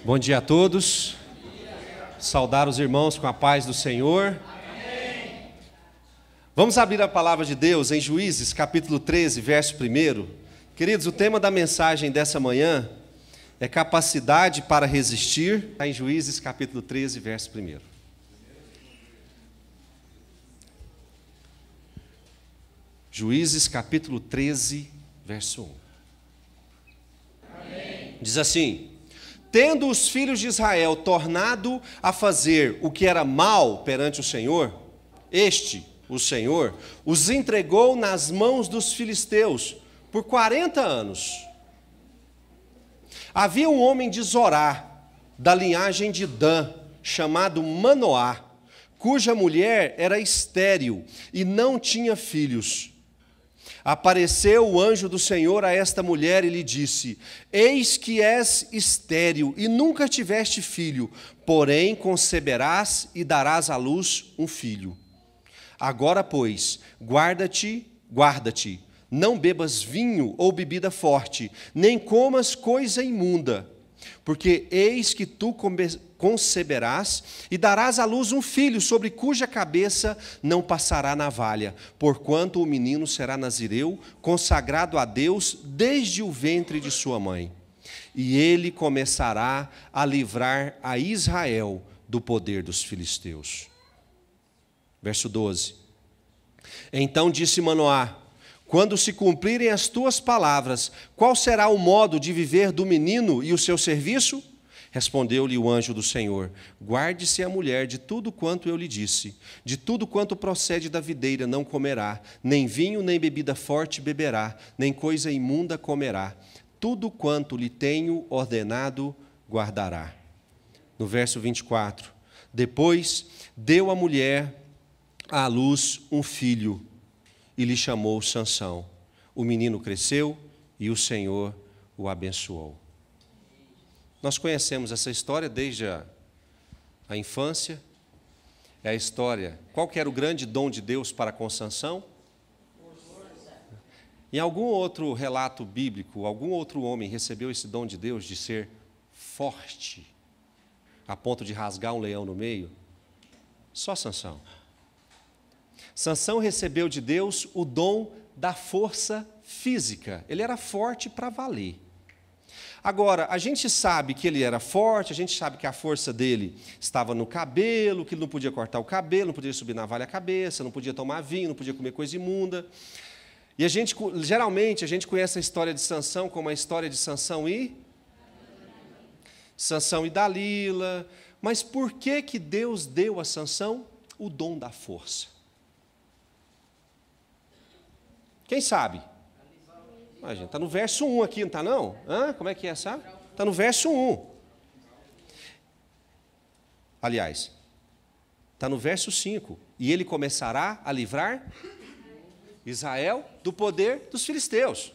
Bom dia a todos. Saudar os irmãos com a paz do Senhor. Amém. Vamos abrir a palavra de Deus em Juízes, capítulo 13, verso 1. Queridos, o tema da mensagem dessa manhã é capacidade para resistir. Está em Juízes, capítulo 13, verso 1. Juízes, capítulo 13, verso 1. Amém. Diz assim: tendo os filhos de Israel tornado a fazer o que era mal perante o Senhor, o Senhor, os entregou nas mãos dos filisteus por 40 anos. Havia um homem de Zorá, da linhagem de Dan, chamado Manoá, cuja mulher era estéril e não tinha filhos. Apareceu o anjo do Senhor a esta mulher e lhe disse: eis que és estéril e nunca tiveste filho, porém conceberás e darás à luz um filho. Agora, pois, guarda-te, não bebas vinho ou bebida forte, nem comas coisa imunda, porque eis que tu conceberás e darás à luz um filho, sobre cuja cabeça não passará navalha, porquanto o menino será nazireu, consagrado a Deus desde o ventre de sua mãe. E ele começará a livrar a Israel do poder dos filisteus. Verso 12. Então disse Manoá: quando se cumprirem as tuas palavras, qual será o modo de viver do menino e o seu serviço? Respondeu-lhe o anjo do Senhor: guarde-se a mulher de tudo quanto eu lhe disse. De tudo quanto procede da videira não comerá, nem vinho nem bebida forte beberá, nem coisa imunda comerá. Tudo quanto lhe tenho ordenado guardará. No verso 24. Depois deu a mulher à luz um filho e lhe chamou Sansão. O menino cresceu e o Senhor o abençoou. Nós conhecemos essa história desde a infância. É a história. Qual que era o grande dom de Deus para com Sansão? Em algum outro relato bíblico, algum outro homem recebeu esse dom de Deus de ser forte, a ponto de rasgar um leão no meio? Só Sansão. Sansão recebeu de Deus o dom da força física. Ele era forte para valer. Agora, a gente sabe que ele era forte, a gente sabe que a força dele estava no cabelo, que ele não podia cortar o cabelo, não podia subir navalha a cabeça, não podia tomar vinho, não podia comer coisa imunda. E geralmente, a gente conhece a história de Sansão como a história de Sansão e Dalila. Mas por que Deus deu a Sansão o dom da força? Quem sabe? Gente, está no verso 1 aqui, não está não? Como é que é, sabe? Está no verso 1. Aliás, está no verso 5. E ele começará a livrar Israel do poder dos filisteus.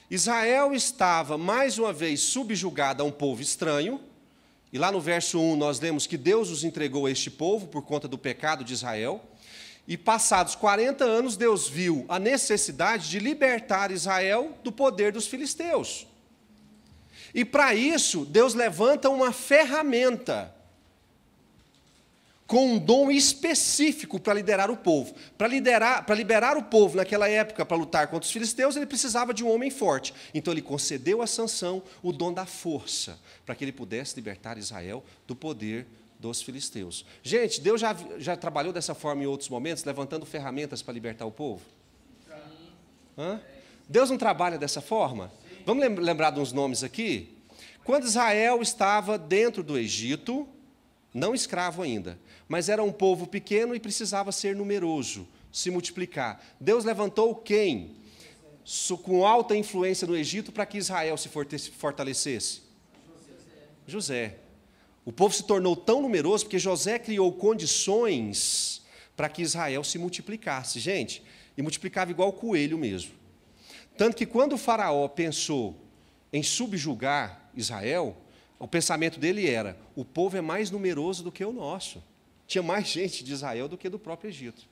Israel estava, mais uma vez, subjugada a um povo estranho. E lá no verso 1 nós lemos que Deus os entregou a este povo por conta do pecado de Israel. E passados 40 anos, Deus viu a necessidade de libertar Israel do poder dos filisteus. E para isso, Deus levanta uma ferramenta com um dom específico para liderar o povo. Para liberar o povo naquela época, para lutar contra os filisteus, ele precisava de um homem forte. Então ele concedeu a Sansão o dom da força, para que ele pudesse libertar Israel do poder dos filisteus. Gente, Deus já trabalhou dessa forma em outros momentos, levantando ferramentas para libertar o povo? Deus não trabalha dessa forma? Vamos lembrar de uns nomes aqui? Quando Israel estava dentro do Egito, não escravo ainda, mas era um povo pequeno e precisava ser numeroso, se multiplicar. Deus levantou quem? Com alta influência no Egito, para que Israel se fortalecesse? José. O povo se tornou tão numeroso porque José criou condições para que Israel se multiplicasse. Gente, e multiplicava igual coelho mesmo. Tanto que quando o faraó pensou em subjugar Israel, o pensamento dele era: o povo é mais numeroso do que o nosso. Tinha mais gente de Israel do que do próprio Egito.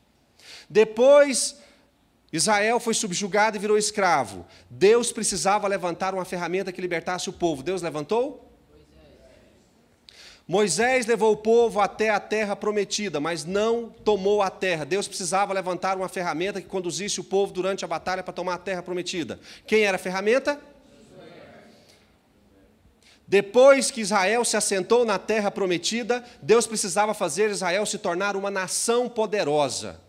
Depois, Israel foi subjugado e virou escravo. Deus precisava levantar uma ferramenta que libertasse o povo. Deus levantou? Moisés levou o povo até a terra prometida, mas não tomou a terra. Deus precisava levantar uma ferramenta que conduzisse o povo durante a batalha para tomar a terra prometida. Quem era a ferramenta? Depois que Israel se assentou na terra prometida, Deus precisava fazer Israel se tornar uma nação poderosa.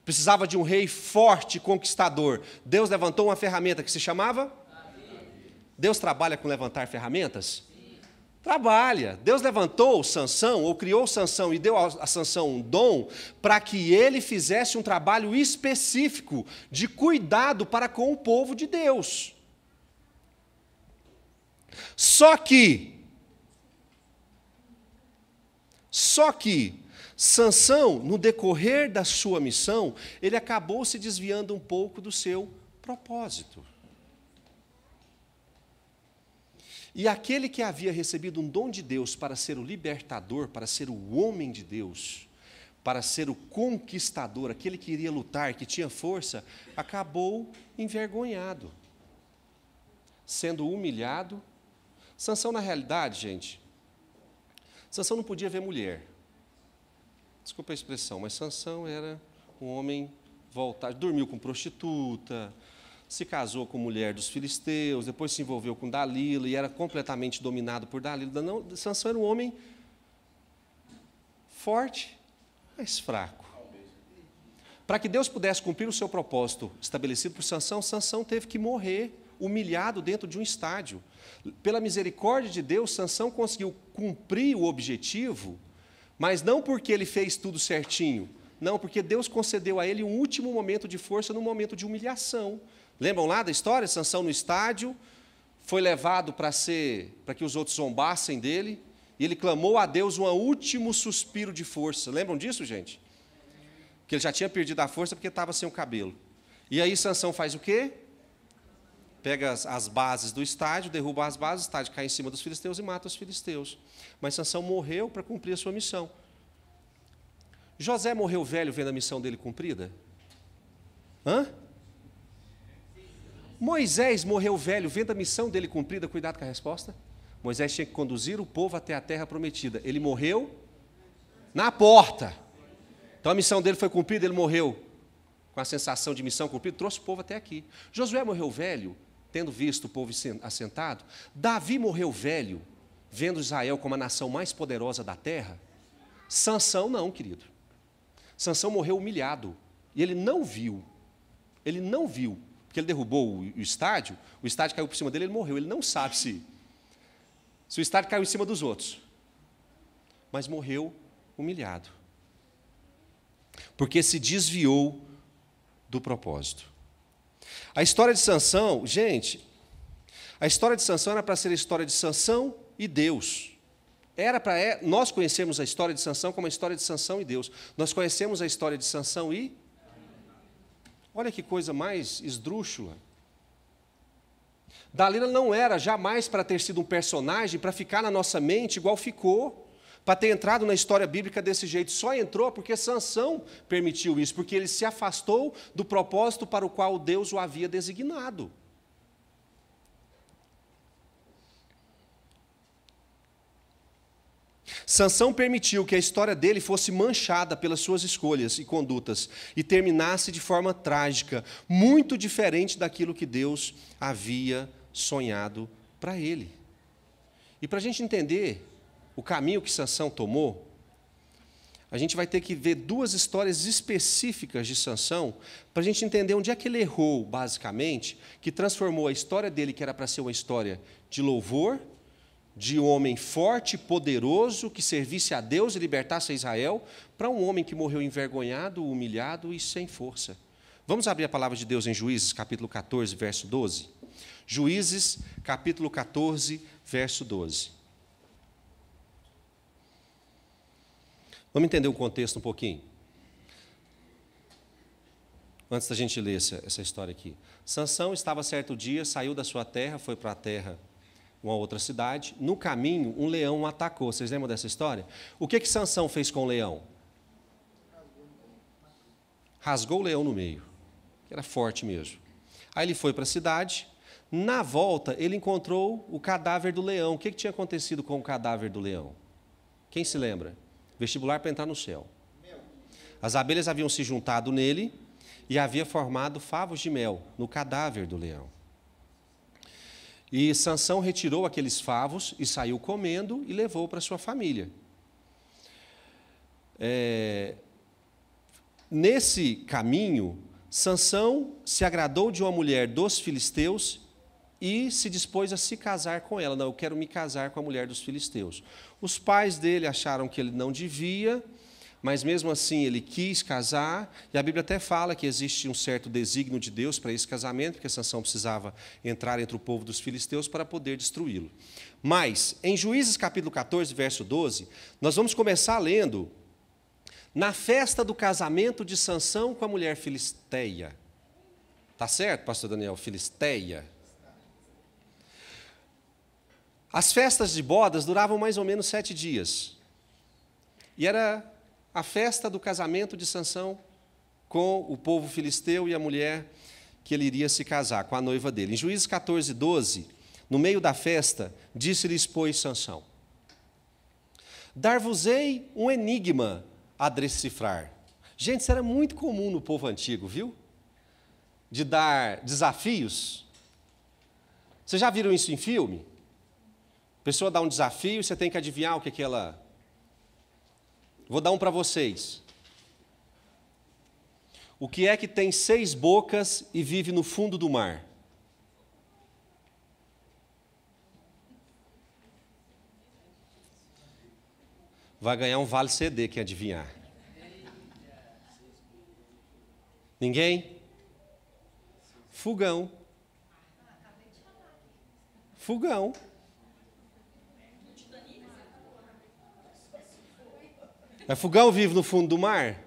Precisava de um rei forte, conquistador. Deus levantou uma ferramenta que se chamava? Deus trabalha com levantar ferramentas? Trabalha. Deus levantou Sansão, ou criou Sansão e deu a Sansão um dom para que ele fizesse um trabalho específico de cuidado para com o povo de Deus. Só que Sansão, no decorrer da sua missão, ele acabou se desviando um pouco do seu propósito. E aquele que havia recebido um dom de Deus para ser o libertador, para ser o homem de Deus, para ser o conquistador, aquele que iria lutar, que tinha força, acabou envergonhado, sendo humilhado. Sansão, na realidade, gente, Sansão não podia ver mulher. Desculpa a expressão, mas Sansão era um homem voltado, dormiu com prostituta, se casou com mulher dos filisteus, depois se envolveu com Dalila e era completamente dominado por Dalila. Não, Sansão era um homem forte, mas fraco. Para que Deus pudesse cumprir o seu propósito estabelecido por Sansão, Sansão teve que morrer humilhado dentro de um estádio. Pela misericórdia de Deus, Sansão conseguiu cumprir o objetivo, mas não porque ele fez tudo certinho, não, porque Deus concedeu a ele um último momento de força num momento de humilhação. Lembram lá da história? Sansão no estádio, foi levado para que os outros zombassem dele, e ele clamou a Deus um último suspiro de força. Lembram disso, gente? Que ele já tinha perdido a força porque estava sem o cabelo. E aí Sansão faz o quê? Pega as bases do estádio, derruba as bases, o estádio cai em cima dos filisteus e mata os filisteus. Mas Sansão morreu para cumprir a sua missão. José morreu velho vendo a missão dele cumprida? Hã? Moisés morreu velho vendo a missão dele cumprida? Cuidado com a resposta. Moisés tinha que conduzir o povo até a terra prometida. Ele morreu na porta. Então a missão dele foi cumprida, ele morreu com a sensação de missão cumprida, trouxe o povo até aqui. Josué morreu velho, tendo visto o povo assentado. Davi morreu velho, vendo Israel como a nação mais poderosa da terra. Sansão não, querido. Sansão morreu humilhado, e ele não viu, porque ele derrubou o estádio caiu por cima dele, ele morreu, ele não sabe se o estádio caiu em cima dos outros, mas morreu humilhado, porque se desviou do propósito. A história de Sansão, gente, a história de Sansão era para ser a história de Sansão e Deus. Nós conhecemos a história de Sansão como a história de Sansão e Deus. Nós conhecemos a história de Sansão e... Olha que coisa mais esdrúxula. Dalila não era jamais para ter sido um personagem, para ficar na nossa mente igual ficou, para ter entrado na história bíblica desse jeito. Só entrou porque Sansão permitiu isso, porque ele se afastou do propósito para o qual Deus o havia designado. Sansão permitiu que a história dele fosse manchada pelas suas escolhas e condutas e terminasse de forma trágica, muito diferente daquilo que Deus havia sonhado para ele. E para a gente entender o caminho que Sansão tomou, a gente vai ter que ver duas histórias específicas de Sansão para a gente entender onde é que ele errou, basicamente, que transformou a história dele, que era para ser uma história de louvor, de um homem forte, poderoso, que servisse a Deus e libertasse a Israel, para um homem que morreu envergonhado, humilhado e sem força. Vamos abrir a palavra de Deus em Juízes, capítulo 14, verso 12. Juízes, capítulo 14, verso 12. Vamos entender o contexto um pouquinho, antes da gente ler essa história aqui. Sansão estava certo dia, saiu da sua terra, foi para a terra, uma outra cidade. No caminho, um leão o atacou. Vocês lembram dessa história? O que Sansão fez com o leão? Rasgou o leão no meio. que era forte mesmo. Aí ele foi para a cidade. Na volta, ele encontrou o cadáver do leão. O que tinha acontecido com o cadáver do leão? Quem se lembra? Vestibular para entrar no céu. As abelhas haviam se juntado nele e havia formado favos de mel no cadáver do leão. E Sansão retirou aqueles favos e saiu comendo e levou para sua família. Nesse caminho, Sansão se agradou de uma mulher dos filisteus e se dispôs a se casar com ela. Não, eu quero me casar com a mulher dos filisteus. Os pais dele acharam que ele não devia, mas mesmo assim ele quis casar, e a Bíblia até fala que existe um certo desígnio de Deus para esse casamento, porque Sansão precisava entrar entre o povo dos filisteus para poder destruí-lo. Mas, em Juízes capítulo 14, verso 12, nós vamos começar lendo na festa do casamento de Sansão com a mulher filisteia. Tá certo, pastor Daniel? Filisteia. As festas de bodas duravam mais ou menos 7 dias. E era a festa do casamento de Sansão com o povo filisteu e a mulher que ele iria se casar, com a noiva dele. Em Juízes 14, 12, no meio da festa, disse-lhes, pois, Sansão: dar-vos-ei um enigma a decifrar. Gente, isso era muito comum no povo antigo, viu? De dar desafios. Vocês já viram isso em filme? A pessoa dá um desafio e você tem que adivinhar o que ela... Vou dar um para vocês. O que é que tem 6 bocas e vive no fundo do mar? Vai ganhar um vale CD, quem adivinhar. Ninguém? Fogão. Fogão. Mas fogão vive no fundo do mar?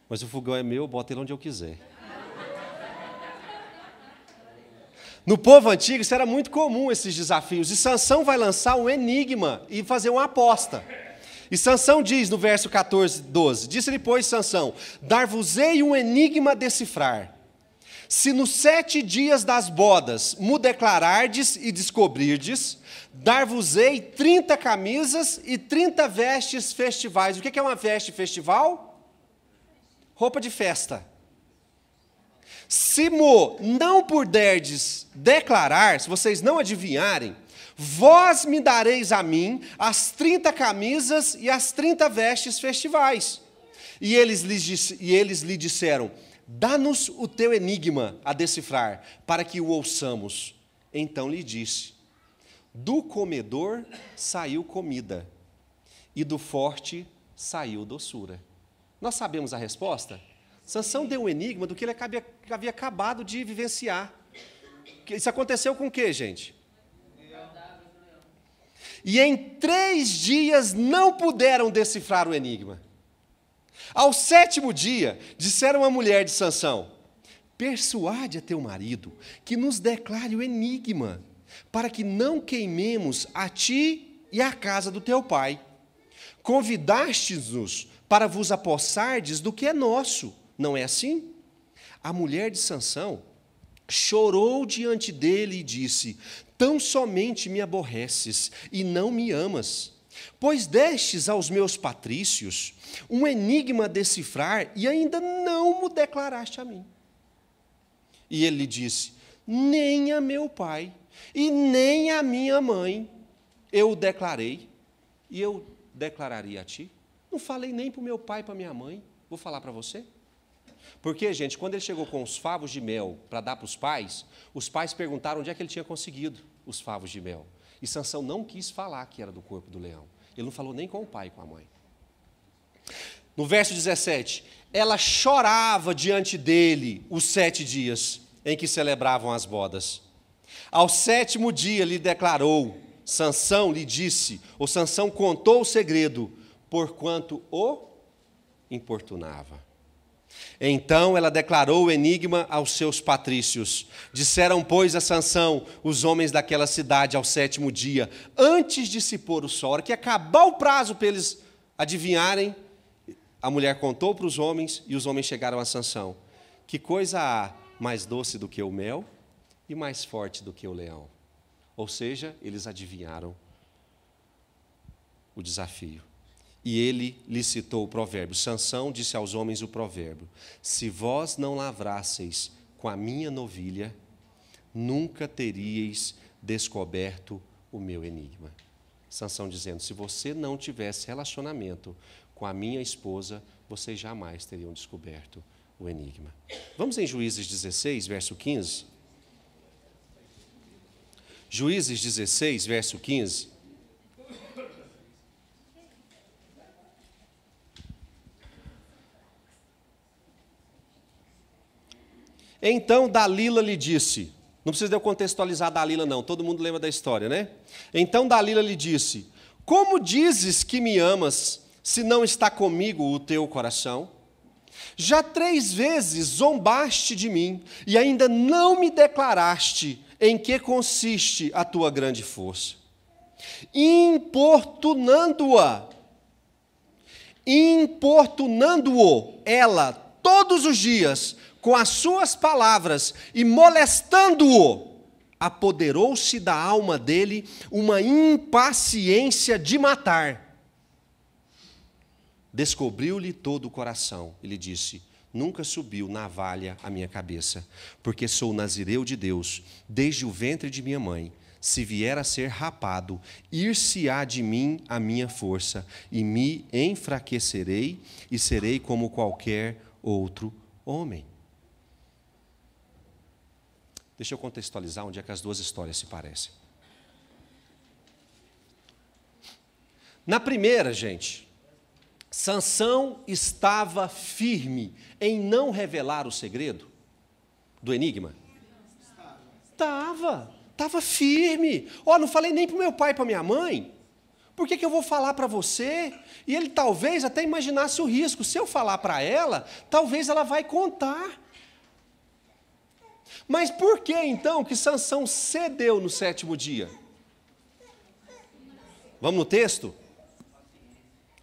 Mas o fogão é meu, bota ele onde eu quiser. No povo antigo, isso era muito comum, esses desafios. E Sansão vai lançar um enigma e fazer uma aposta. E Sansão diz no verso 14, 12, disse-lhe, pois, Sansão, dar-vos-ei um enigma a decifrar. Se nos 7 dias das bodas mu declarardes e descobrirdes, dar-vos-ei 30 camisas e 30 vestes festivais. O que é uma veste festival? Roupa de festa. Se não puderdes declarar, se vocês não adivinharem, vós me dareis a mim as 30 camisas e as 30 vestes festivais. E eles lhe disseram, dá-nos o teu enigma a decifrar, para que o ouçamos. Então lhe disse, do comedor saiu comida, e do forte saiu doçura. Nós sabemos a resposta? Sansão deu um enigma do que ele havia acabado de vivenciar. Isso aconteceu com o quê, gente? E em 3 dias não puderam decifrar o enigma. Ao 7º dia, disseram à mulher de Sansão, persuade a teu marido que nos declare o enigma, para que não queimemos a ti e a casa do teu pai. Convidastes-nos para vos apossardes do que é nosso, não é assim? A mulher de Sansão chorou diante dele e disse, tão somente me aborreces e não me amas, pois destes aos meus patrícios um enigma a decifrar e ainda não o declaraste a mim. E ele lhe disse, nem a meu pai e nem a minha mãe eu o declarei, e eu declararia a ti. Não falei nem para o meu pai e para a minha mãe, vou falar para você. Porque, gente, quando ele chegou com os favos de mel para dar para os pais perguntaram onde é que ele tinha conseguido os favos de mel. E Sansão não quis falar que era do corpo do leão. Ele não falou nem com o pai e com a mãe. No verso 17, ela chorava diante dele os 7 dias em que celebravam as bodas. Ao 7º dia lhe declarou, Sansão lhe disse, ou Sansão contou o segredo, porquanto o importunava. Então ela declarou o enigma aos seus patrícios. Disseram, pois, a Sansão, os homens daquela cidade, ao 7º dia, antes de se pôr o sol, a hora que acabar o prazo para eles adivinharem, a mulher contou para os homens e os homens chegaram a Sansão: que coisa há mais doce do que o mel e mais forte do que o leão? Ou seja, eles adivinharam o desafio. E ele lhe citou o provérbio. Sansão disse aos homens o provérbio: se vós não lavrasseis com a minha novilha, nunca teríeis descoberto o meu enigma. Sansão dizendo: se você não tivesse relacionamento com a minha esposa, vocês jamais teriam descoberto o enigma. Vamos em Juízes 16, verso 15. Juízes 16, verso 15. Então Dalila lhe disse, não precisa eu contextualizar Dalila não, todo mundo lembra da história, né? Então Dalila lhe disse: como dizes que me amas, se não está comigo o teu coração? Já 3 vezes zombaste de mim, e ainda não me declaraste em que consiste a tua grande força. Importunando-o ela todos os dias, com as suas palavras, e molestando-o, apoderou-se da alma dele uma impaciência de matar. Descobriu-lhe todo o coração. Ele disse: nunca subiu navalha à minha cabeça, porque sou nazireu de Deus, desde o ventre de minha mãe. Se vier a ser rapado, ir-se-á de mim a minha força, e me enfraquecerei, e serei como qualquer outro homem. Deixa eu contextualizar onde é que as duas histórias se parecem. Na primeira, gente, Sansão estava firme em não revelar o segredo do enigma. Estava firme. Não falei nem para o meu pai e para minha mãe. Por que eu vou falar para você? E ele talvez até imaginasse o risco. Se eu falar para ela, talvez ela vai contar. Mas por que então que Sansão cedeu no 7º dia? Vamos no texto?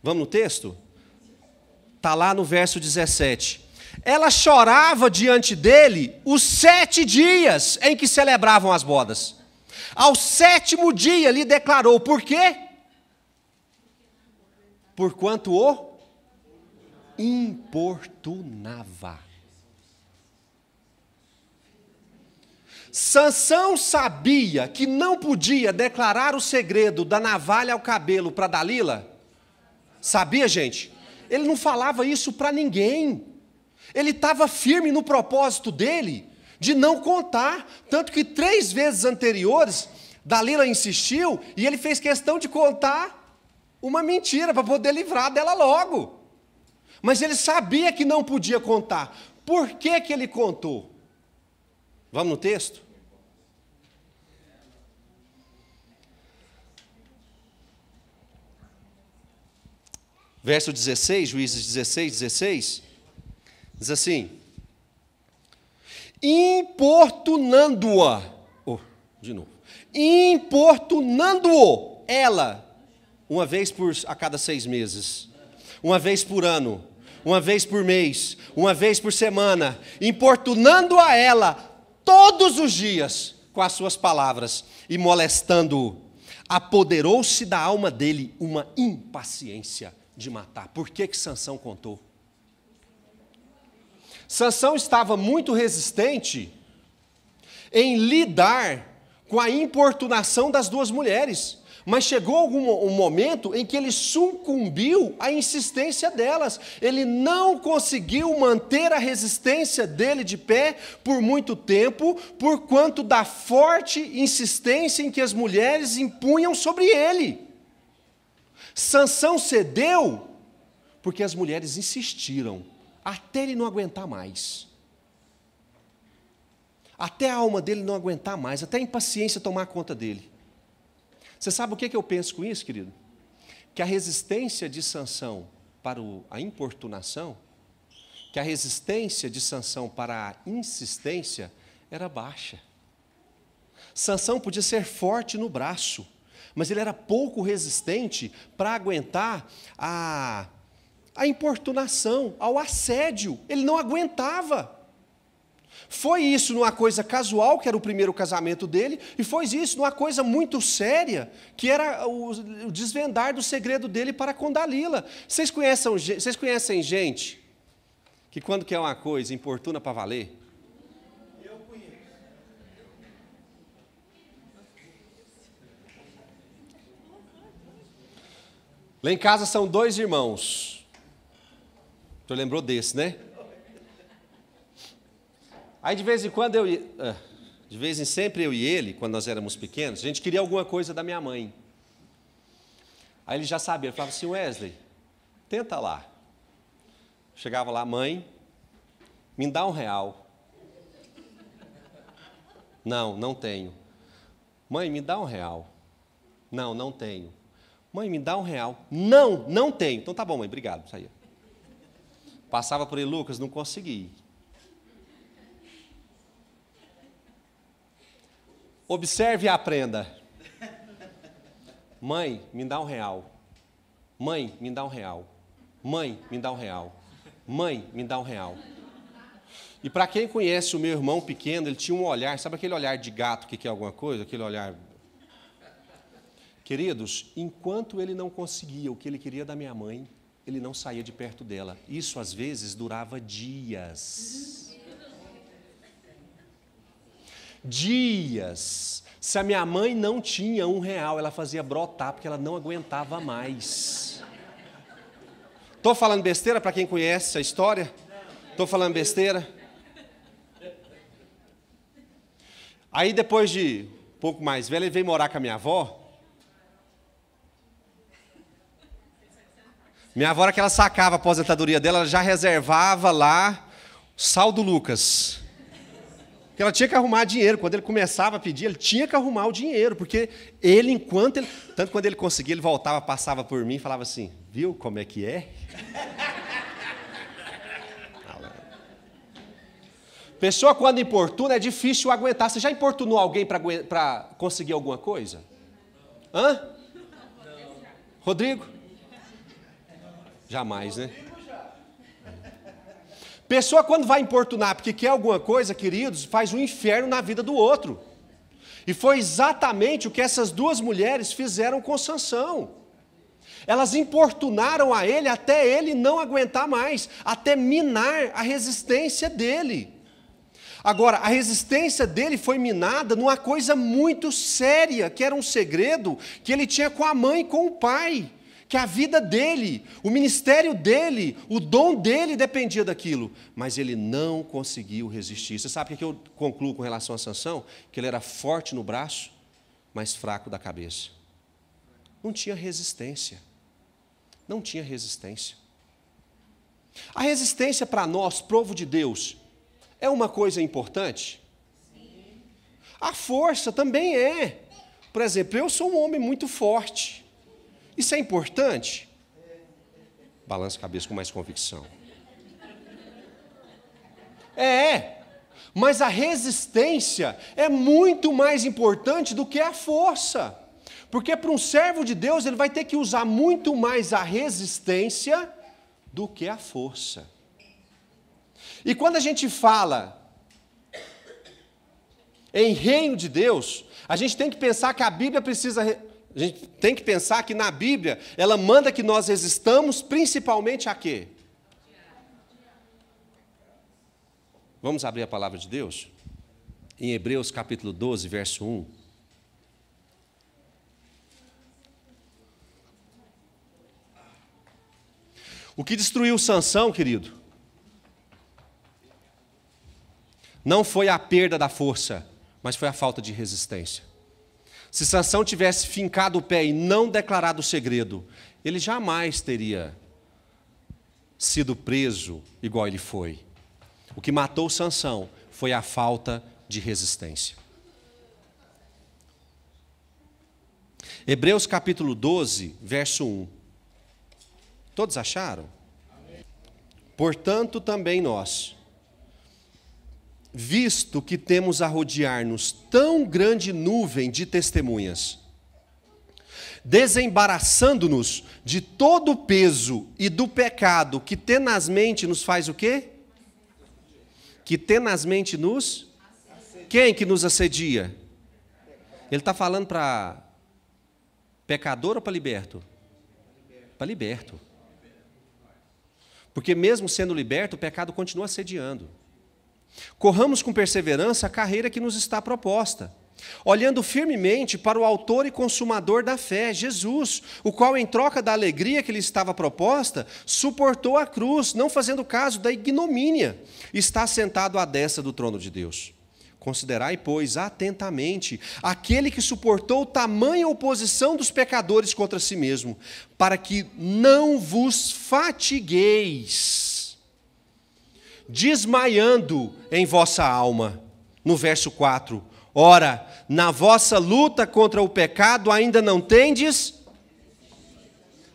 Vamos no texto? Está lá no verso 17. Ela chorava diante dele os 7 dias em que celebravam as bodas. Ao 7º dia lhe declarou: por quê? Porquanto o importunava. Sansão sabia que não podia declarar o segredo da navalha ao cabelo para Dalila? Sabia, gente? Ele não falava isso para ninguém. Ele estava firme no propósito dele de não contar. Tanto que 3 vezes anteriores, Dalila insistiu e ele fez questão de contar uma mentira para poder livrar dela logo. Mas ele sabia que não podia contar. Por que ele contou? Vamos no texto? Verso 16, Juízes 16, 16, diz assim: importunando-a, importunando-o, ela, uma vez a cada 6 meses, uma vez por ano, uma vez por mês, uma vez por semana, importunando a ela todos os dias com as suas palavras e molestando-o, apoderou-se da alma dele uma impaciência de matar. Por que Sansão contou? Sansão estava muito resistente em lidar com a importunação das 2 mulheres, mas chegou um momento em que ele sucumbiu à insistência delas. Ele não conseguiu manter a resistência dele de pé por muito tempo, por quanto da forte insistência em que as mulheres impunham sobre ele. Sansão cedeu porque as mulheres insistiram, até ele não aguentar mais. Até a alma dele não aguentar mais, até a impaciência tomar conta dele. Você sabe o que eu penso com isso, querido? Que a resistência de Sansão para a importunação, que a resistência de Sansão para a insistência era baixa. Sansão podia ser forte no braço, mas ele era pouco resistente para aguentar a à importunação, ao assédio. Ele não aguentava. Foi isso numa coisa casual, que era o primeiro casamento dele, e foi isso numa coisa muito séria, que era o desvendar do segredo dele para com Dalila. Vocês conhecem gente que quando quer uma coisa importuna para valer? Eu conheço. Lá em casa são 2 irmãos. Tu lembrou desse, né? Aí de vez em quando de vez em sempre eu e ele, quando nós éramos pequenos, a gente queria alguma coisa da minha mãe. Aí ele já sabia, ele falava assim, Wesley, tenta lá. Chegava lá, mãe, me dá R$1. Não, não tenho. Mãe, me dá R$1. Não, não tenho. Mãe, me dá R$1. Não, não tenho. Então tá bom, mãe, obrigado. Saía. Passava por ele, Lucas, não consegui. Observe e aprenda. Mãe, me dá R$1. Mãe, me dá R$1. Mãe, me dá R$1. Mãe, me dá R$1. E para quem conhece o meu irmão pequeno, ele tinha um olhar, sabe aquele olhar de gato que quer alguma coisa? Aquele olhar... Queridos, enquanto ele não conseguia o que ele queria da minha mãe, ele não saía de perto dela. Isso, às vezes, durava dias. Dias. Se a minha mãe não tinha R$1, ela fazia brotar, porque ela não aguentava mais. Estou falando besteira para quem conhece a história? Estou falando besteira? Aí depois de um pouco mais velho, ele veio morar com a minha avó. Minha avó, era que ela sacava a aposentadoria dela, ela já reservava lá o saldo Lucas. Porque ela tinha que arrumar dinheiro. Quando ele começava a pedir, ele tinha que arrumar o dinheiro. Porque ele, tanto quando ele conseguia, ele voltava, passava por mim e falava assim, viu como é que é? Pessoa quando importuna é difícil aguentar. Você já importunou alguém para conseguir alguma coisa? Hã? Rodrigo? Jamais, né? Pessoa quando vai importunar porque quer alguma coisa, queridos, faz um inferno na vida do outro. E foi exatamente o que essas 2 mulheres fizeram com Sansão. Elas importunaram a ele até ele não aguentar mais, até minar a resistência dele. Agora, a resistência dele foi minada numa coisa muito séria, que era um segredo que ele tinha com a mãe e com o pai. Que a vida dele, o ministério dele, o dom dele dependia daquilo. Mas ele não conseguiu resistir. Você sabe o que eu concluo com relação a Sansão? Que ele era forte no braço, mas fraco da cabeça. Não tinha resistência. Não tinha resistência. A resistência para nós, povo de Deus, é uma coisa importante? Sim. A força também é. Por exemplo, eu sou um homem muito forte. Isso é importante? Balança a cabeça com mais convicção. Mas a resistência é muito mais importante do que a força. Porque para um servo de Deus, ele vai ter que usar muito mais a resistência do que a força. E quando a gente fala em reino de Deus, a gente tem que pensar que a Bíblia a gente tem que pensar que na Bíblia, ela manda que nós resistamos principalmente a quê? Vamos abrir a palavra de Deus? Em Hebreus capítulo 12, verso 1. O que destruiu Sansão, querido, não foi a perda da força, mas foi a falta de resistência. Se Sansão tivesse fincado o pé e não declarado o segredo, ele jamais teria sido preso igual ele foi. O que matou Sansão foi a falta de resistência. Hebreus capítulo 12, verso 1. Todos acharam? Amém. Portanto, também nós, visto que temos a rodear-nos tão grande nuvem de testemunhas, desembaraçando-nos de todo o peso e do pecado que tenazmente nos faz o quê? Que tenazmente nos... Quem que nos assedia? Ele está falando para pecador ou para liberto? Para liberto. Porque mesmo sendo liberto, o pecado continua assediando. Corramos com perseverança a carreira que nos está proposta, olhando firmemente para o autor e consumador da fé, Jesus, o qual, em troca da alegria que lhe estava proposta, suportou a cruz, não fazendo caso da ignomínia, está sentado à destra do trono de Deus. Considerai, pois, atentamente aquele que suportou tamanha oposição dos pecadores contra si mesmo, para que não vos fatigueis, desmaiando em vossa alma. No verso 4, ora, na vossa luta contra o pecado ainda não tendes?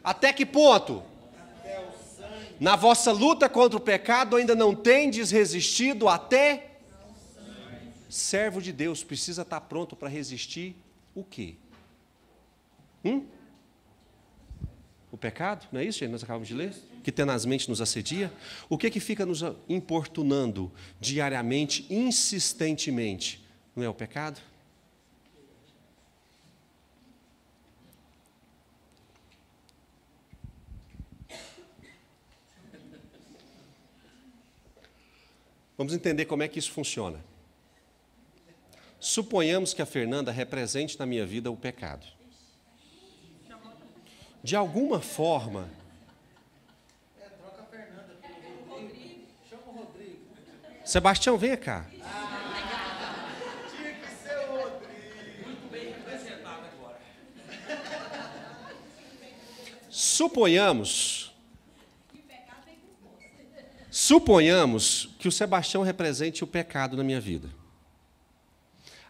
Até que ponto? Na vossa luta contra o pecado ainda não tendes resistido até? Servo de Deus precisa estar pronto para resistir o quê? O pecado? Não é isso, gente? Nós acabamos de ler? Que tenazmente nos assedia? O que fica nos importunando diariamente, insistentemente? Não é o pecado? Vamos entender como é que isso funciona. Suponhamos que a Fernanda represente na minha vida o pecado. De alguma forma... Troca a Fernanda pelo Rodrigo. Chama o Rodrigo. Sebastião, venha cá. Tinha que ser o Rodrigo. Muito bem representado agora. Suponhamos que o Sebastião represente o pecado na minha vida.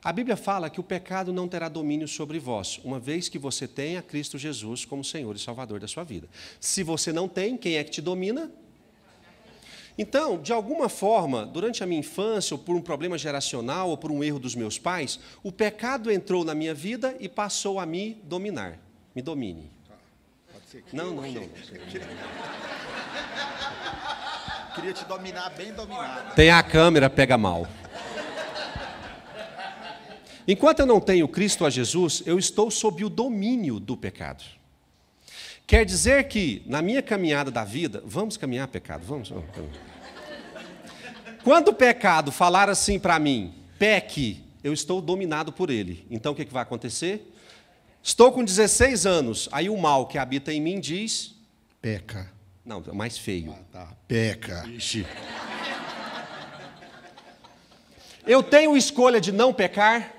A Bíblia fala que o pecado não terá domínio sobre vós, uma vez que você tenha Cristo Jesus como Senhor e Salvador da sua vida. Se você não tem, quem é que te domina? Então, de alguma forma, durante a minha infância, ou por um problema geracional, ou por um erro dos meus pais, o pecado entrou na minha vida e passou a me dominar. Me domine. Pode ser que Não. Queria te dominar bem dominado. Tem a câmera, pega mal. Enquanto eu não tenho Cristo a Jesus, eu estou sob o domínio do pecado. Quer dizer que, na minha caminhada da vida, vamos caminhar, pecado, vamos. Quando o pecado falar assim para mim, peque, eu estou dominado por ele. Então o que vai acontecer? Estou com 16 anos, aí o mal que habita em mim diz... Peca. Não, é mais feio. Tá. Peca. Ixi. Eu tenho escolha de não pecar?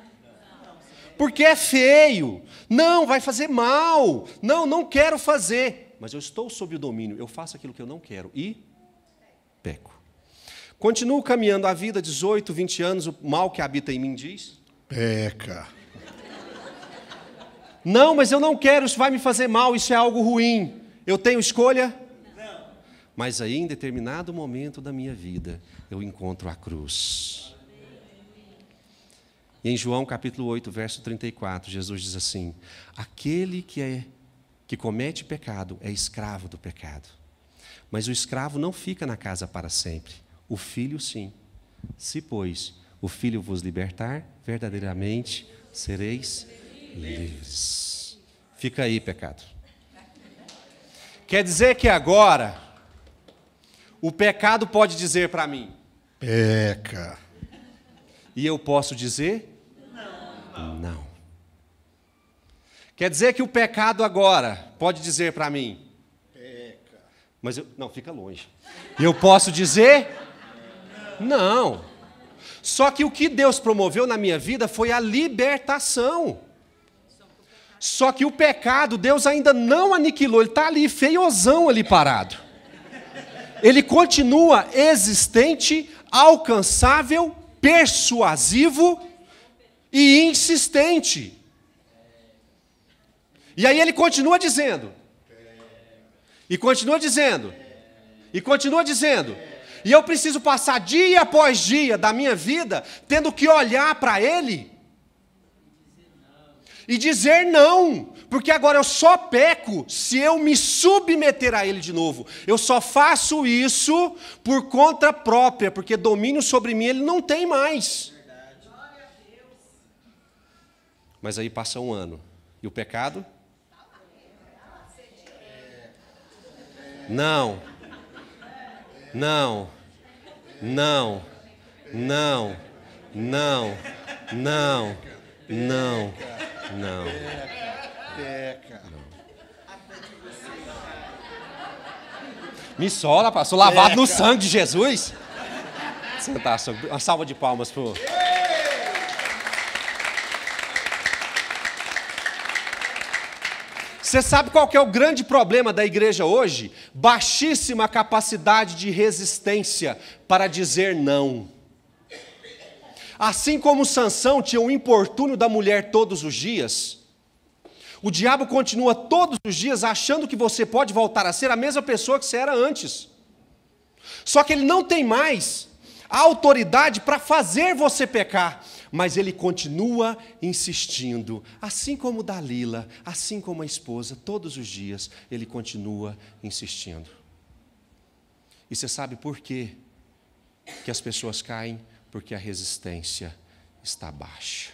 Porque é feio. Não, vai fazer mal. Não quero fazer. Mas eu estou sob o domínio. Eu faço aquilo que eu não quero e peco. Continuo caminhando a vida, 18, 20 anos, o mal que habita em mim diz? Peca. Não, mas eu não quero, isso vai me fazer mal, isso é algo ruim. Eu tenho escolha? Não. Mas aí, em determinado momento da minha vida, eu encontro a cruz. E em João capítulo 8, verso 34, Jesus diz assim: aquele que comete pecado é escravo do pecado. Mas o escravo não fica na casa para sempre. O filho sim. Se, pois, o filho vos libertar, verdadeiramente sereis livres. Fica aí, pecado. Quer dizer que agora o pecado pode dizer para mim: Peca. E eu posso dizer? Não. Quer dizer que o pecado agora pode dizer para mim? Peca. Mas não, fica longe. E eu posso dizer? Não. Só que o que Deus promoveu na minha vida foi a libertação. Só que o pecado, Deus ainda não aniquilou. Ele está ali, feiozão ali parado. Ele continua existente, alcançável, persuasivo e insistente. E aí ele continua dizendo. E continua dizendo. E continua dizendo. E eu preciso passar dia após dia da minha vida tendo que olhar para ele e dizer não, porque agora eu só peco se eu me submeter a ele de novo. Eu só faço isso por conta própria, porque domínio sobre mim ele não tem mais. Mas aí passa um ano, e o pecado? Não, não, não, não, não, não, não, não. Peca. Me sola, pastor, lavado no sangue de Jesus. Sentar, uma salva de palmas pro... Você sabe qual que é o grande problema da igreja hoje? Baixíssima capacidade de resistência para dizer não. Assim como Sansão tinha o importúnio da mulher todos os dias, o diabo continua todos os dias achando que você pode voltar a ser a mesma pessoa que você era antes. Só que ele não tem mais a autoridade para fazer você pecar, mas ele continua insistindo, assim como Dalila, assim como a esposa, todos os dias ele continua insistindo. E você sabe por quê que as pessoas caem? Porque a resistência está baixa.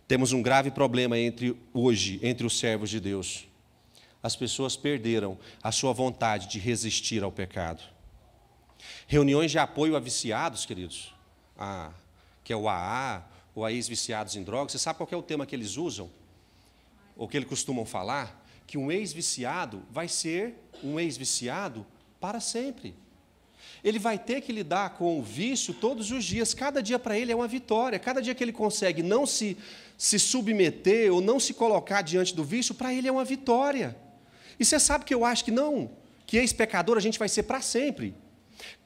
Temos um grave problema hoje entre os servos de Deus. As pessoas perderam a sua vontade de resistir ao pecado. Reuniões de apoio a viciados, queridos, que é o AA, ou a ex-viciados em drogas, você sabe qual que é o tema que eles usam? Ou que eles costumam falar? Que um ex-viciado vai ser um ex-viciado para sempre. Ele vai ter que lidar com o vício todos os dias, cada dia para ele é uma vitória, cada dia que ele consegue não se submeter ou não se colocar diante do vício, para ele é uma vitória. E você sabe que eu acho que não, que ex-pecador a gente vai ser para sempre.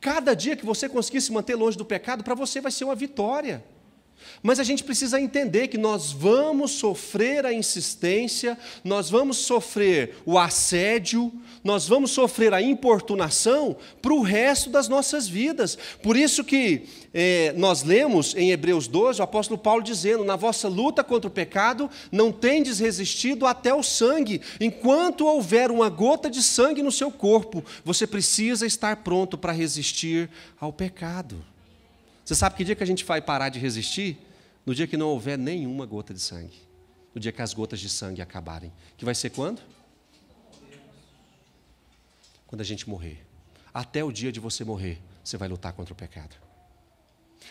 Cada dia que você conseguir se manter longe do pecado, para você vai ser uma vitória. Mas a gente precisa entender que nós vamos sofrer a insistência, nós vamos sofrer o assédio, nós vamos sofrer a importunação para o resto das nossas vidas. Por isso que nós lemos em Hebreus 12, o apóstolo Paulo dizendo, na vossa luta contra o pecado, não tendes resistido até o sangue. Enquanto houver uma gota de sangue no seu corpo, você precisa estar pronto para resistir ao pecado. Você sabe que dia que a gente vai parar de resistir? No dia que não houver nenhuma gota de sangue. No dia que as gotas de sangue acabarem. Que vai ser quando? Quando a gente morrer. Até o dia de você morrer, você vai lutar contra o pecado.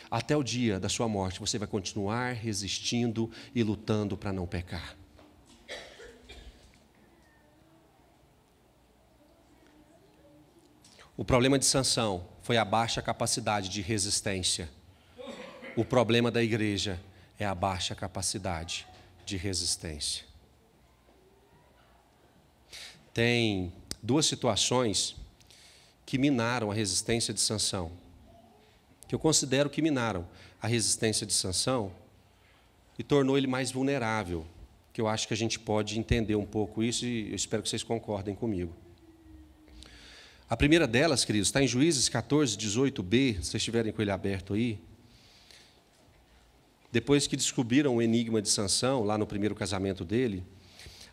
Até o dia da sua morte, você vai continuar resistindo e lutando para não pecar. O problema de Sansão foi a baixa capacidade de resistência. O problema da igreja é a baixa capacidade de resistência. Tem duas situações que minaram a resistência de Sansão, que eu considero que minaram a resistência de Sansão e tornou ele mais vulnerável, que eu acho que a gente pode entender um pouco isso e eu espero que vocês concordem comigo. A primeira delas, queridos, está em Juízes 14, 18b, se vocês estiverem com ele aberto aí. Depois que descobriram o enigma de Sansão, lá no primeiro casamento dele,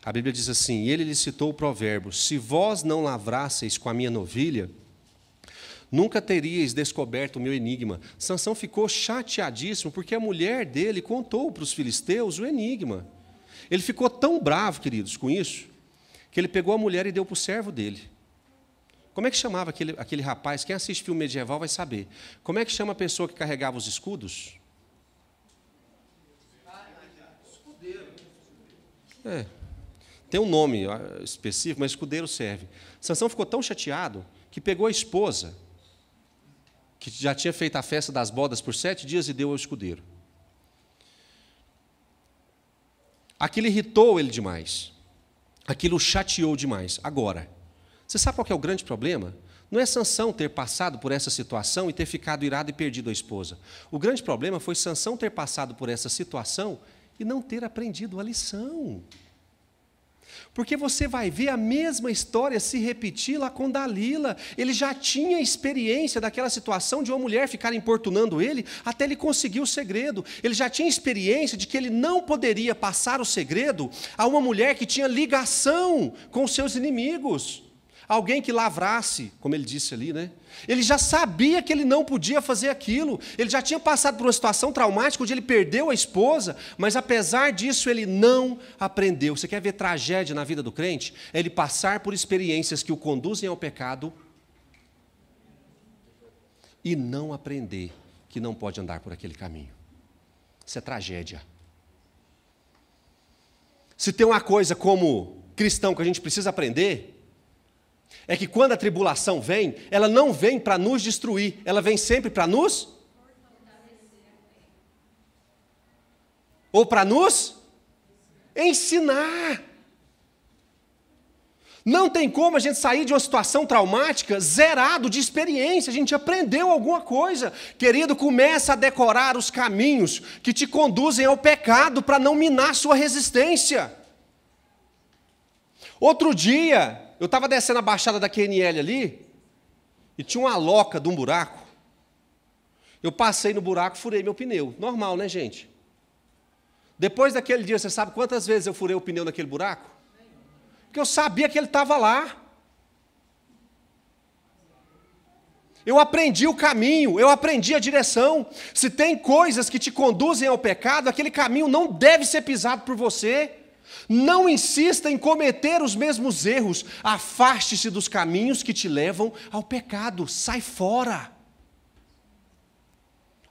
a Bíblia diz assim, e ele lhe citou o provérbio, se vós não lavrasseis com a minha novilha, nunca teríeis descoberto o meu enigma. Sansão ficou chateadíssimo, porque a mulher dele contou para os filisteus o enigma. Ele ficou tão bravo, queridos, com isso, que ele pegou a mulher e deu para o servo dele. Como é que chamava aquele rapaz? Quem assiste filme medieval vai saber. Como é que chama a pessoa que carregava os escudos? Escudeiro. Tem um nome específico, mas escudeiro serve. Sansão ficou tão chateado que pegou a esposa, que já tinha feito a festa das bodas por 7 dias e deu ao escudeiro. Aquilo irritou ele demais. Aquilo o chateou demais. Agora, você sabe qual que é o grande problema? Não é Sansão ter passado por essa situação e ter ficado irado e perdido a esposa. O grande problema foi Sansão ter passado por essa situação e não ter aprendido a lição. Porque você vai ver a mesma história se repetir lá com Dalila. Ele já tinha experiência daquela situação de uma mulher ficar importunando ele até ele conseguir o segredo. Ele já tinha experiência de que ele não poderia passar o segredo a uma mulher que tinha ligação com os seus inimigos. Alguém que lavrasse, como ele disse ali, né? Ele já sabia que ele não podia fazer aquilo. Ele já tinha passado por uma situação traumática onde ele perdeu a esposa, mas apesar disso ele não aprendeu. Você quer ver tragédia na vida do crente? É ele passar por experiências que o conduzem ao pecado e não aprender que não pode andar por aquele caminho. Isso é tragédia. Se tem uma coisa como cristão que a gente precisa aprender, é que quando a tribulação vem, ela não vem para nos destruir, ela vem sempre para nos ou para nos ensinar. Não tem como a gente sair de uma situação traumática zerado de experiência, a gente aprendeu alguma coisa. Querido, começa a decorar os caminhos que te conduzem ao pecado para não minar sua resistência. Outro dia, eu estava descendo a baixada da QNL ali, e tinha uma loca de um buraco. Eu passei no buraco, furei meu pneu. Normal, né, gente? Depois daquele dia, você sabe quantas vezes eu furei o pneu naquele buraco? Porque eu sabia que ele estava lá. Eu aprendi o caminho, eu aprendi a direção. Se tem coisas que te conduzem ao pecado, aquele caminho não deve ser pisado por você. Não insista em cometer os mesmos erros. Afaste-se dos caminhos que te levam ao pecado. Sai fora.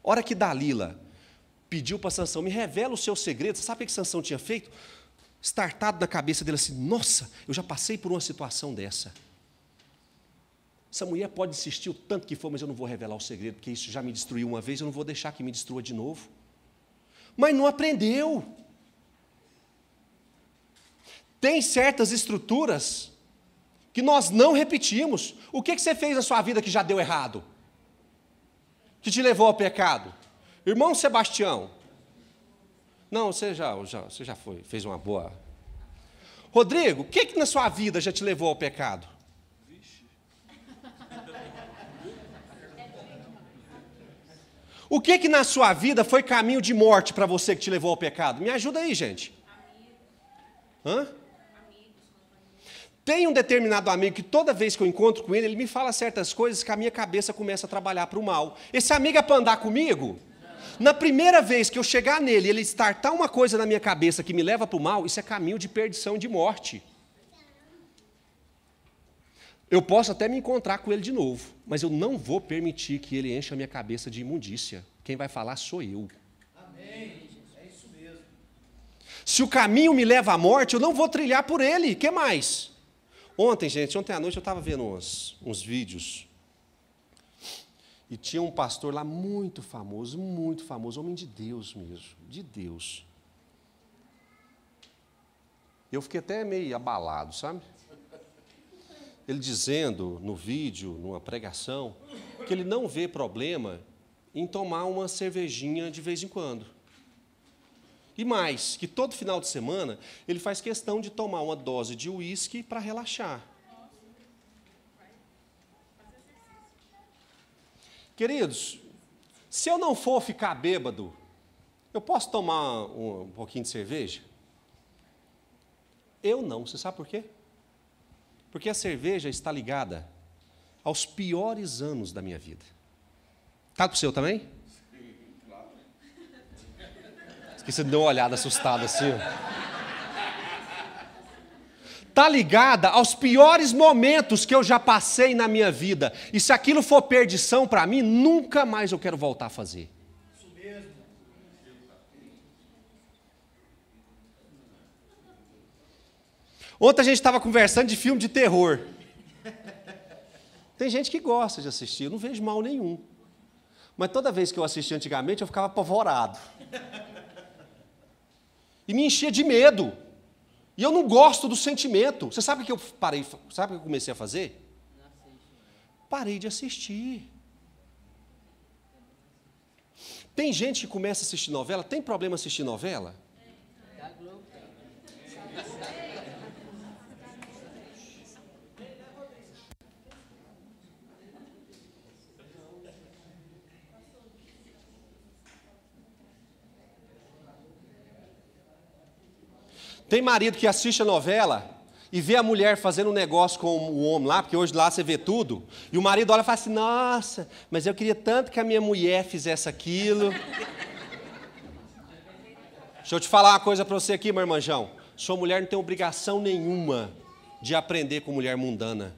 Hora que Dalila pediu para Sansão, me revela o seu segredo. Você sabe o que Sansão tinha feito? Startado na cabeça dele assim, nossa, eu já passei por uma situação dessa. Essa mulher pode insistir o tanto que for, mas eu não vou revelar o segredo, porque isso já me destruiu uma vez, eu não vou deixar que me destrua de novo. Mas não aprendeu. Tem certas estruturas que nós não repetimos. O que você fez na sua vida que já deu errado? Que te levou ao pecado? Irmão Sebastião. Não, você já fez uma boa. Rodrigo, o que na sua vida já te levou ao pecado? O que na sua vida foi caminho de morte para você que te levou ao pecado? Me ajuda aí, gente. Hã? Tem um determinado amigo que toda vez que eu encontro com ele, ele me fala certas coisas que a minha cabeça começa a trabalhar para o mal. Esse amigo é para andar comigo? Na primeira vez que eu chegar nele, ele startar uma coisa na minha cabeça que me leva para o mal, isso é caminho de perdição e de morte. Eu posso até me encontrar com ele de novo, mas eu não vou permitir que ele encha a minha cabeça de imundícia. Quem vai falar sou eu. Amém. É isso mesmo. Se o caminho me leva à morte, eu não vou trilhar por ele. O que mais? Ontem à noite eu estava vendo uns vídeos. E tinha um pastor lá muito famoso, homem de Deus mesmo, de Deus. Eu fiquei até meio abalado, sabe? Ele dizendo no vídeo, numa pregação, que ele não vê problema em tomar uma cervejinha de vez em quando. E mais, que todo final de semana ele faz questão de tomar uma dose de uísque para relaxar. Queridos, se eu não for ficar bêbado, eu posso tomar um pouquinho de cerveja? Eu não. Você sabe por quê? Porque a cerveja está ligada aos piores anos da minha vida. Está com o seu também? Sim, claro. Esqueci de dar uma olhada assustada assim. Está ligada aos piores momentos que eu já passei na minha vida. E se aquilo for perdição para mim, nunca mais eu quero voltar a fazer. Isso mesmo. Ontem a gente estava conversando de filme de terror. Tem gente que gosta de assistir, eu não vejo mal nenhum. Mas toda vez que eu assistia antigamente, eu ficava apavorado. E me enchia de medo. E eu não gosto do sentimento. Você sabe o que eu parei? Sabe o que eu comecei a fazer? Parei de assistir. Tem gente que começa a assistir novela, tem problema assistir novela? Tem marido que assiste a novela e vê a mulher fazendo um negócio com o homem lá, porque hoje lá você vê tudo, e o marido olha e fala assim, nossa, mas eu queria tanto que a minha mulher fizesse aquilo. Deixa eu te falar uma coisa para você aqui, meu irmãozão. Sua mulher não tem obrigação nenhuma de aprender com mulher mundana.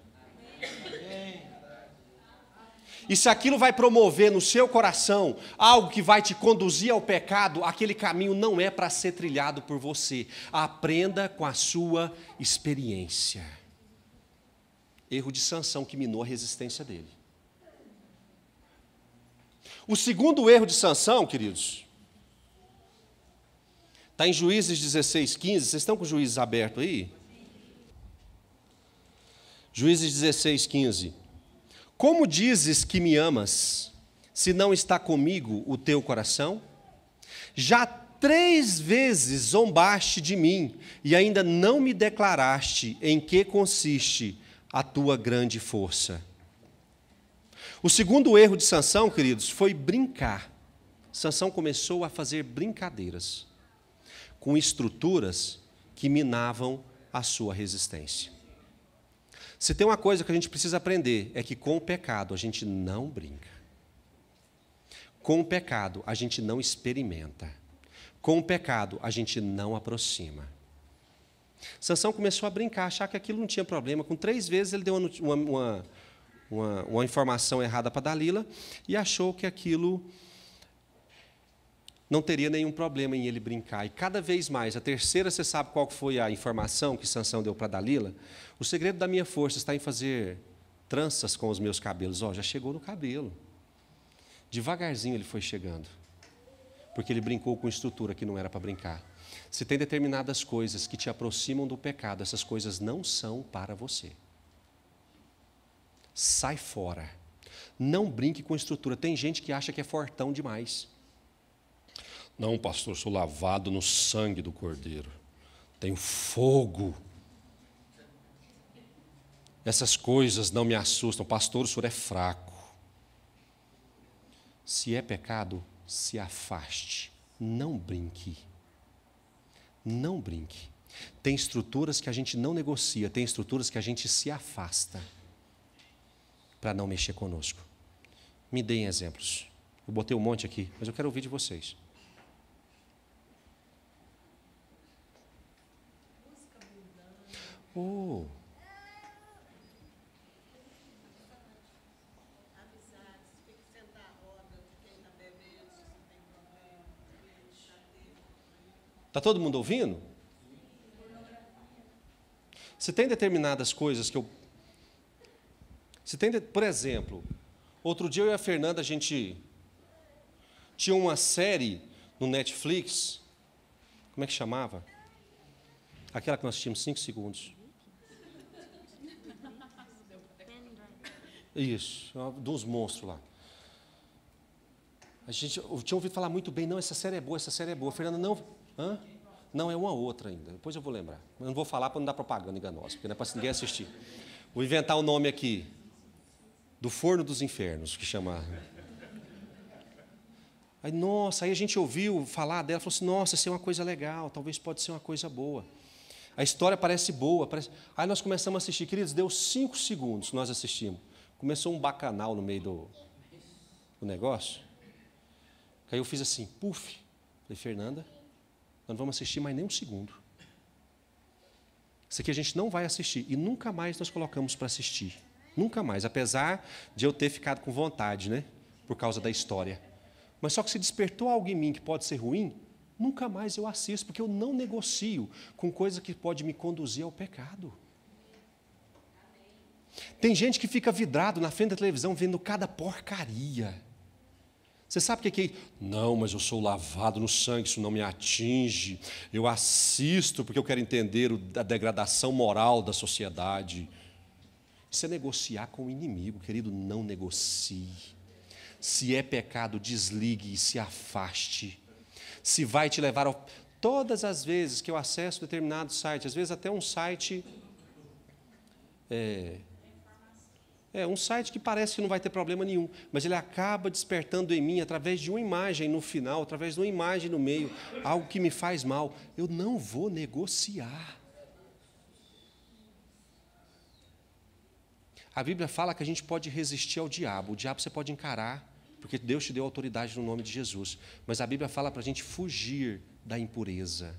E se aquilo vai promover no seu coração algo que vai te conduzir ao pecado, aquele caminho não é para ser trilhado por você. Aprenda com a sua experiência. Erro de Sansão que minou a resistência dele. O segundo erro de Sansão, queridos, está em Juízes 16:15. Vocês estão com os Juízes abertos aí? Juízes 16:15. Como dizes que me amas, se não está comigo o teu coração? Já 3 vezes zombaste de mim, e ainda não me declaraste em que consiste a tua grande força. O segundo erro de Sansão, queridos, foi brincar. Sansão começou a fazer brincadeiras com estruturas que minavam a sua resistência. Se tem uma coisa que a gente precisa aprender, é que com o pecado a gente não brinca. Com o pecado a gente não experimenta. Com o pecado a gente não aproxima. Sansão começou a brincar, achar que aquilo não tinha problema. Com 3 vezes ele deu uma informação errada para Dalila e achou que aquilo não teria nenhum problema em ele brincar. E cada vez mais, a terceira, você sabe qual foi a informação que Sansão deu para Dalila? O segredo da minha força está em fazer tranças com os meus cabelos. Já chegou no cabelo. Devagarzinho ele foi chegando. Porque ele brincou com estrutura que não era para brincar. Se tem determinadas coisas que te aproximam do pecado, essas coisas não são para você. Sai fora. Não brinque com estrutura. Tem gente que acha que é fortão demais. Não, pastor, sou lavado no sangue do Cordeiro. Tenho fogo. Essas coisas não me assustam. Pastor, o senhor é fraco. Se é pecado, se afaste. Não brinque. Não brinque. Tem estruturas que a gente não negocia, tem estruturas que a gente se afasta para não mexer conosco. Me deem exemplos. Eu botei um monte aqui, mas eu quero ouvir de vocês. Oh. Está todo mundo ouvindo? Se tem determinadas coisas que eu... Por exemplo, outro dia eu e a Fernanda, a gente tinha uma série no Netflix, como é que chamava? Aquela que nós tínhamos 5 segundos. Isso, dos monstros lá. Eu tinha ouvido falar muito bem, não, essa série é boa, essa série é boa. Fernanda, não, não, é uma outra ainda, depois eu vou lembrar. Eu não vou falar para não dar propaganda enganosa, porque não é para ninguém assistir. Vou inventar o nome aqui, do Forno dos Infernos, que chama... Aí, nossa, aí a gente ouviu falar dela, falou assim, nossa, isso é uma coisa legal, talvez pode ser uma coisa boa. A história parece boa. Aí nós começamos a assistir, queridos, deu 5 segundos que nós assistimos. Começou um bacanal no meio do negócio. Aí eu fiz assim, puf. Falei, Fernanda, nós não vamos assistir mais nem 1 segundo. Isso aqui a gente não vai assistir. E nunca mais nós colocamos para assistir. Nunca mais, apesar de eu ter ficado com vontade, né? Por causa da história. Mas só que se despertou algo em mim que pode ser ruim, nunca mais eu assisto, porque eu não negocio com coisa que pode me conduzir ao pecado. Tem gente que fica vidrado na frente da televisão vendo cada porcaria. Você sabe o que é? Não, mas eu sou lavado no sangue, isso não me atinge. Eu assisto porque eu quero entender a degradação moral da sociedade. Isso é negociar com o inimigo, querido, não negocie. Se é pecado, desligue e se afaste. Se vai te levar ao... Todas as vezes que eu acesso determinado site, às vezes até um site É um site que parece que não vai ter problema nenhum, mas ele acaba despertando em mim, através de uma imagem no final, através de uma imagem no meio, algo que me faz mal. Eu não vou negociar. A Bíblia fala que a gente pode resistir ao diabo. O diabo você pode encarar, porque Deus te deu autoridade no nome de Jesus. Mas a Bíblia fala para a gente fugir da impureza.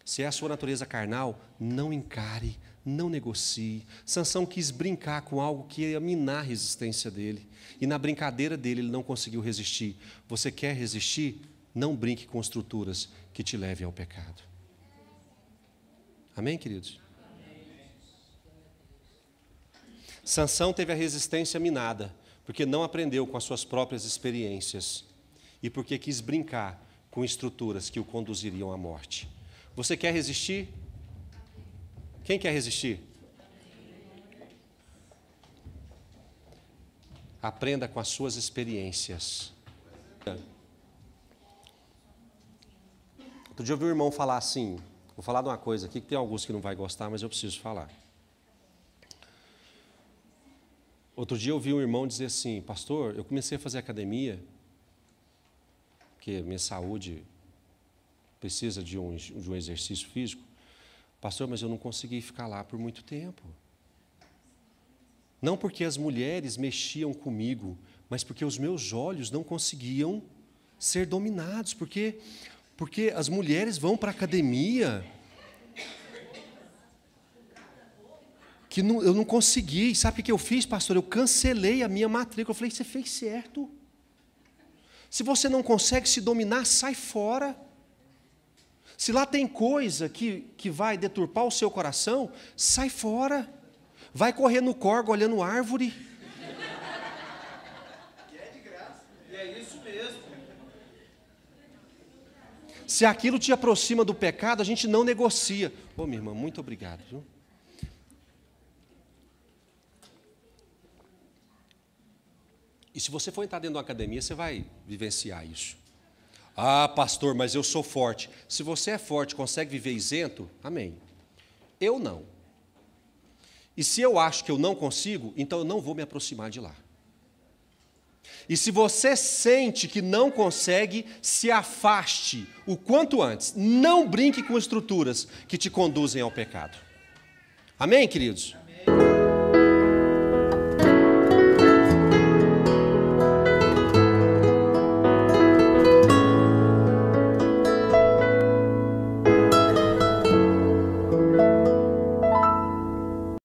Se é a sua natureza carnal, não encare, não negocie. Sansão quis brincar com algo que ia minar a resistência dele. E na brincadeira dele, ele não conseguiu resistir. Você quer resistir? Não brinque com estruturas que te levem ao pecado. Amém, queridos? Sansão teve a resistência minada, porque não aprendeu com as suas próprias experiências e porque quis brincar com estruturas que o conduziriam à morte. Você quer resistir? Quem quer resistir? Aprenda com as suas experiências. Outro dia eu ouvi um irmão falar assim, vou falar de uma coisa aqui que tem alguns que não vai gostar, mas eu preciso falar. Outro dia eu ouvi um irmão dizer assim, pastor, eu comecei a fazer academia, porque minha saúde precisa de um exercício físico. Pastor, mas eu não consegui ficar lá por muito tempo. Não porque as mulheres mexiam comigo, mas porque os meus olhos não conseguiam ser dominados, porque as mulheres vão para a academia que eu não consegui. Sabe o que eu fiz, pastor? Eu cancelei a minha matrícula. Eu falei, você fez certo. Se você não consegue se dominar, sai fora. Se lá tem coisa que vai deturpar o seu coração, sai fora. Vai correr no corgo olhando árvore. Que é de graça. E é isso mesmo. Se aquilo te aproxima do pecado, a gente não negocia. Ô, minha irmã, muito obrigado, viu? E se você for entrar dentro de uma academia, você vai vivenciar isso. Ah, pastor, mas eu sou forte. Se você é forte, consegue viver isento? Amém. Eu não. E se eu acho que eu não consigo, então eu não vou me aproximar de lá. E se você sente que não consegue, se afaste o quanto antes. Não brinque com estruturas que te conduzem ao pecado. Amém, queridos?